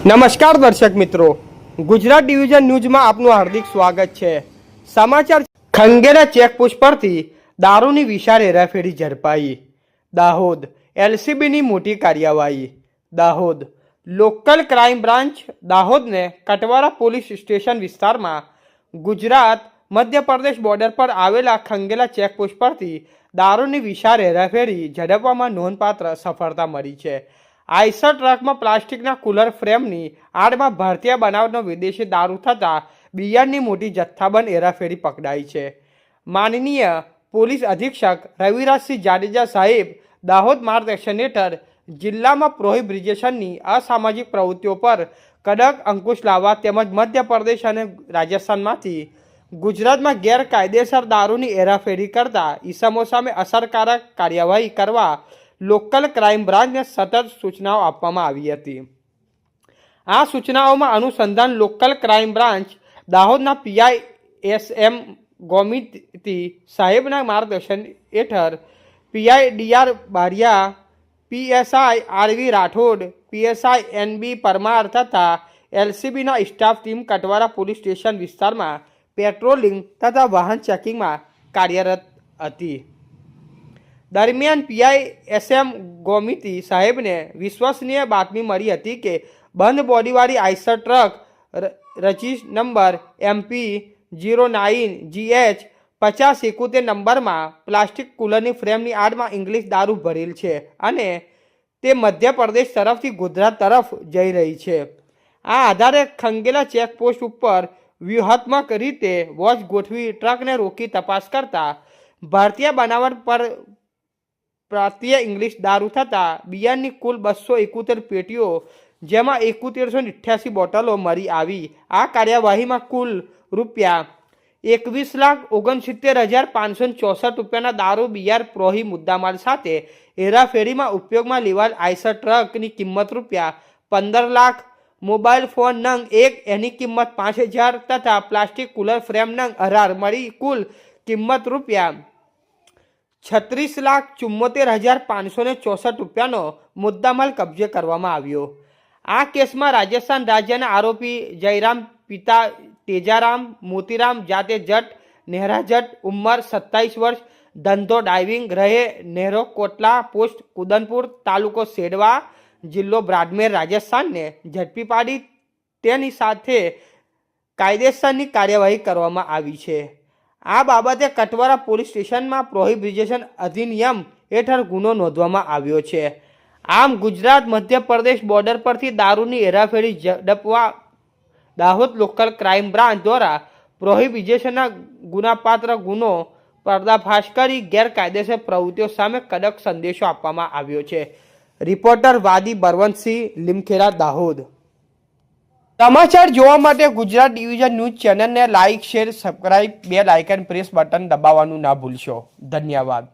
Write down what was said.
નમસ્કાર દર્શક મિત્રો, ગુજરાત ડિવિઝન ન્યૂઝમાં આપનું હાર્દિક સ્વાગત છે। સમાચાર ખંગેલા ચેકપોસ્ટ પરથી દારૂની વિશાળ હેરાફેરી ઝડપાઈ। દાહોદ એલસીબીની મોટી કાર્યવાહી। દાહોદ લોકલ ક્રાઇમ બ્રાન્ચ દાહોદને કટવારા પોલીસ સ્ટેશન વિસ્તારમાં ગુજરાત મધ્યપ્રદેશ બોર્ડર પર આવેલા ખંગેલા ચેકપોસ્ટ પરથી દારૂની વિશાળ હેરાફેરી ઝડપવામાં નોંધપાત્ર સફળતા મળી છે। આઈસર ટ્રકમાં પ્લાસ્ટિકના કુલર ફ્રેમની આડમાં ભારતીય બનાવટનો વિદેશી દારૂ થતાં બિયરની મોટી જથ્થાબંધ હેરાફેરી પકડાઈ છે। માનનીય પોલીસ અધિક્ષક રવિરાજસિંહ જાડેજા સાહેબ દાહોદ માર્ગદર્શન હેઠળ જિલ્લામાં પ્રોહિબિશનની અસામાજિક પ્રવૃત્તિઓ પર કડક અંકુશ લાવવા તેમજ મધ્યપ્રદેશ અને રાજસ્થાનમાંથી ગુજરાતમાં ગેરકાયદેસર દારૂની હેરાફેરી કરતા ઈસમો સામે અસરકારક કાર્યવાહી કરવા લોકલ ક્રાઇમ બ્રાન્ચને સતત સૂચનાઓ આપવામાં આવી હતી। આ સૂચનાઓમાં અનુસંધાન લોકલ ક્રાઇમ બ્રાન્ચ દાહોદના પીઆઈ એસએમ ગોમિતી સાહેબના માર્ગદર્શન હેઠળ PI DR Bariya, PSI RV Rathod, PSI NB Parmar તથા એલસીબીના staff team Katwara police station વિસ્તારમાં પેટ્રોલિંગ તથા વાહન ચેકિંગમાં કાર્યરત હતી। દરમિયાન પીઆઈ એસએમ ગોમિતી સાહેબને વિશ્વસનીય બાતમી મળી હતી કે બંધ બોડીવાળી Eicher truck register number MP 09GH 5071 નંબરમાં પ્લાસ્ટિક કુલરની ફ્રેમની આડમાં ઇંગ્લિશ દારૂ ભરેલ છે અને તે મધ્યપ્રદેશ તરફથી ગુજરાત તરફ જઈ રહી છે। આ આધારે ખંગેલા ચેકપોસ્ટ ઉપર વ્યૂહાત્મક રીતે વોચ ગોઠવી ટ્રકને રોકી તપાસ કરતા ભારતીય બનાવટ પર ભારતીય ઇંગ્લિશ દારૂ થતાં બિયરની કુલ 271 પેટીઓ જેમાં 7188 બોટલો મળી આવી। આ કાર્યવાહીમાં કુલ રૂપિયા 21,69,564 રૂપિયાના દારૂ બિયર પ્રોહી મુદ્દામાલ સાથે હેરાફેરીમાં ઉપયોગમાં લેવાયેલ આઈસર ટ્રકની કિંમત રૂપિયા 15 લાખ, મોબાઈલ ફોન નંગ 1 એની કિંમત 5,000 તથા પ્લાસ્ટિક કુલર ફ્રેમ નંગ 18 મળી કુલ કિંમત રૂપિયા 36,74,564 રૂપિયાનો મુદ્દામાલ કબજે કરવામાં આવ્યો। આ કેસમાં રાજસ્થાન રાજ્યના આરોપી જયરામ પિતા તેજારામ મોતીરામ જાતે જટ નેહરા જટ ઉંમર 27 વર્ષ, ધંધો ડાઇવિંગ, રહે નેહરો કોટલા, પોસ્ટ કુદનપુર, તાલુકો સેડવા, જિલ્લો બ્રાડમેર, રાજસ્થાનને ઝડપી પાડી તેની સાથે કાયદેસરની કાર્યવાહી કરવામાં આવી છે। આ બાબતે કટવારા પોલીસ સ્ટેશનમાં પ્રોહિબિશન અધિનિયમ હેઠળ ગુનો નોંધવામાં આવ્યો છે। આમ ગુજરાત મધ્યપ્રદેશ બોર્ડર પરથી દારૂની હેરાફેરી ઝડપવા દાહોદ લોકલ ક્રાઇમ બ્રાન્ચ દ્વારા પ્રોહિબિશનના ગુનાપાત્ર ગુનો પર્દાફાશ કરી ગેરકાયદેસર પ્રવૃત્તિઓ સામે કડક સંદેશો આપવામાં આવ્યો છે। રિપોર્ટર વાદી બરવંતસિંહ, લીમખેડા, દાહોદ। સમાચાર જોવા માટે ગુજરાત ડિવિઝન ન્યૂઝ ચેનલને like, share, subscribe, bell icon press button દબાવવાનું ના ભૂલશો। ધન્યવાદ।